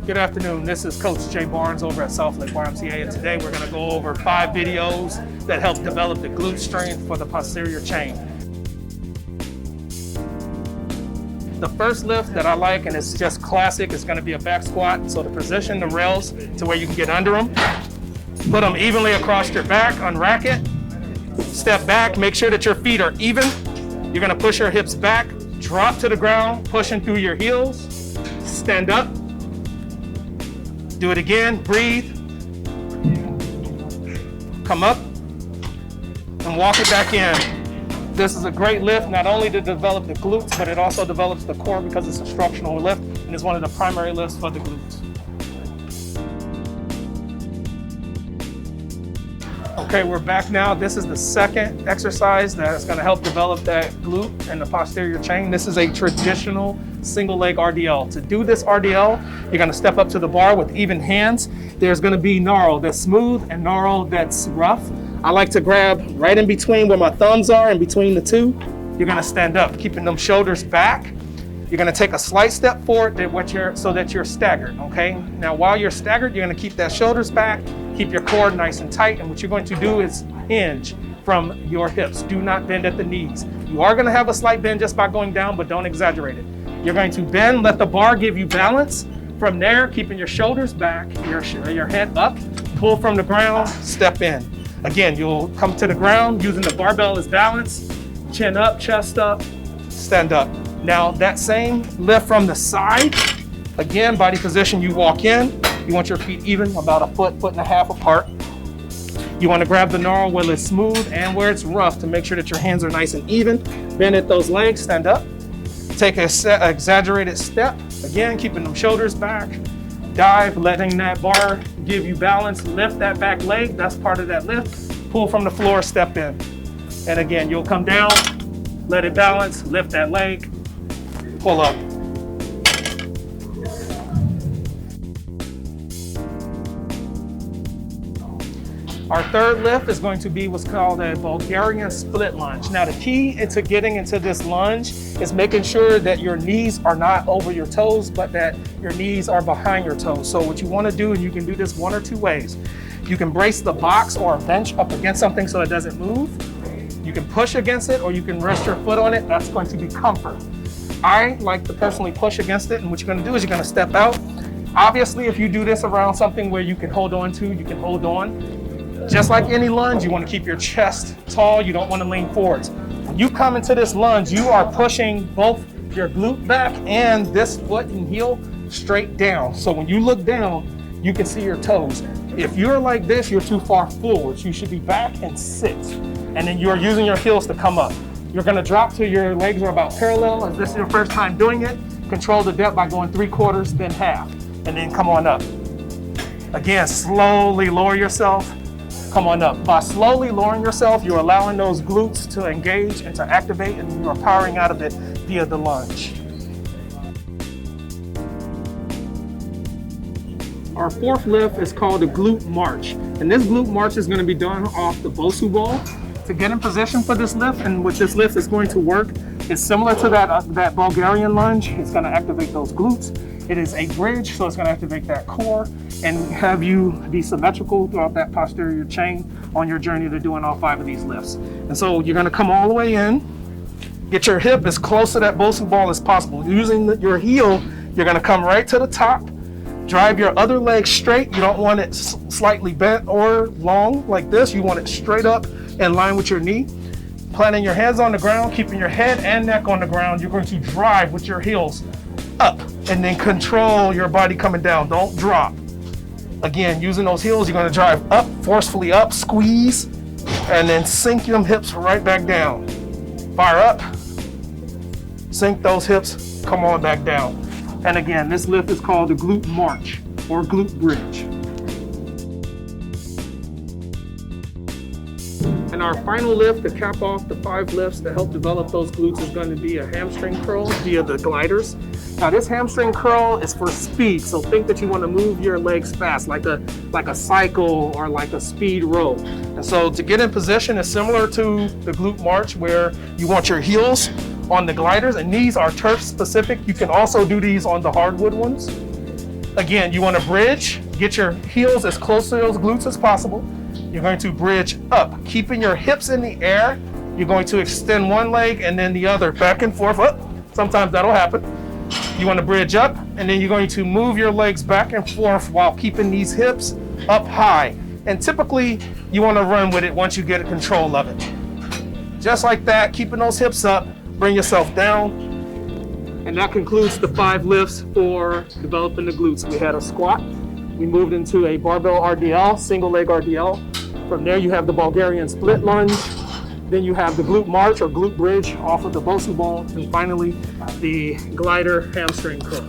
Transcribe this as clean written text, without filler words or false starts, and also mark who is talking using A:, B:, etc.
A: Good afternoon, this is Coach Jay Barnes over at Leg YMCA, and today we're going to go over 5 videos that help develop the glute strength for the posterior chain. The first lift that I like, and it's just classic, is going to be a back squat. So to position the rails to where you can get under them, put them evenly across your back, unrack it, step back, make sure that your feet are even. You're going to push your hips back, drop to the ground, pushing through your heels, stand up. Do it again, breathe. Come up and walk it back in. This is a great lift, not only to develop the glutes, but it also develops the core because it's a structural lift and it's one of the primary lifts for the glutes. Okay, we're back now. This is the second exercise that's going to help develop that glute and the posterior chain. This is a traditional single leg RDL. To do this RDL, you're going to step up to the bar with even hands. There's going to be knurl that's smooth and knurl that's rough. I like to grab right in between where my thumbs are, in between the two. You're going to stand up, keeping them shoulders back. You're going to take a slight step forward so that you're staggered, okay? Now, while you're staggered, you're going to keep that shoulders back, keep your core nice and tight, and what you're going to do is hinge from your hips. Do not bend at the knees. You are going to have a slight bend just by going down, but don't exaggerate it. You're going to bend, let the bar give you balance. From there, keeping your shoulders back, your head up, pull from the ground, step in. Again, you'll come to the ground using the barbell as balance, chin up, chest up, stand up. Now that same lift from the side, again, body position, you walk in, you want your feet even, about a foot and a half apart. You want to grab the knurl where it's smooth and where it's rough to make sure that your hands are nice and even. Bend at those legs, stand up. Take an exaggerated step, again, keeping them shoulders back. Dive, letting that bar give you balance. Lift that back leg, that's part of that lift. Pull from the floor, step in. And again, you'll come down, let it balance, lift that leg, pull up. Our third lift is going to be what's called a Bulgarian split lunge. Now the key to getting into this lunge is making sure that your knees are not over your toes, but that your knees are behind your toes. So what you want to do, and you can do this one or two ways. You can brace the box or a bench up against something so it doesn't move. You can push against it, or you can rest your foot on it. That's going to be comfort. I like to personally push against it, and what you're going to do is you're going to step out. Obviously, if you do this around something where you can hold on to, you can hold on. Just like any lunge, you want to keep your chest tall. You don't want to lean forwards. When you come into this lunge, you are pushing both your glute back and this foot and heel straight down. So when you look down, you can see your toes. If you're like this, you're too far forwards. You should be back and sit. And then you're using your heels to come up. You're going to drop till your legs are about parallel. If this is your first time doing it, control the depth by going 3/4, then half, and then come on up. Again, slowly lower yourself. Come on up. By slowly lowering yourself, you're allowing those glutes to engage and to activate, and you are powering out of it via the lunge. Our fourth lift is called the Glute March. And this Glute March is going to be done off the Bosu ball. To get in position for this lift, and what this lift is going to work, is similar to that Bulgarian lunge. It's going to activate those glutes. It is a bridge, so it's going to activate that core and have you be symmetrical throughout that posterior chain on your journey to doing all 5 of these lifts. And so you're going to come all the way in, get your hip as close to that Bosu ball as possible. Using your heel, you're going to come right to the top, drive your other leg straight. You don't want it slightly bent or long like this. You want it straight up in line with your knee. Planting your hands on the ground, keeping your head and neck on the ground. You're going to drive with your heels up and then control your body coming down. Don't drop. Again, using those heels, you're going to drive up, forcefully up, squeeze, and then sink them hips right back down. Fire up, sink those hips, come on back down. And again, this lift is called the Glute March or Glute Bridge. And our final lift to cap off the 5 lifts to help develop those glutes is going to be a hamstring curl via the gliders. Now this hamstring curl is for speed, so think that you want to move your legs fast, like a cycle or like a speed row. And so to get in position is similar to the Glute March, where you want your heels on the gliders, and these are turf specific. You can also do these on the hardwood ones. Again, you want to bridge, get your heels as close to those glutes as possible. You're going to bridge up, keeping your hips in the air. You're going to extend one leg and then the other, back and forth. Up. Sometimes that'll happen. You want to bridge up, and then you're going to move your legs back and forth while keeping these hips up high. And typically, you want to run with it once you get control of it. Just like that, keeping those hips up, bring yourself down. And that concludes the 5 lifts for developing the glutes. We had a squat. We moved into a barbell RDL, single leg RDL. From there, you have the Bulgarian split lunge. Then you have the glute march or glute bridge off of the Bosu ball. And finally, the glider hamstring curl.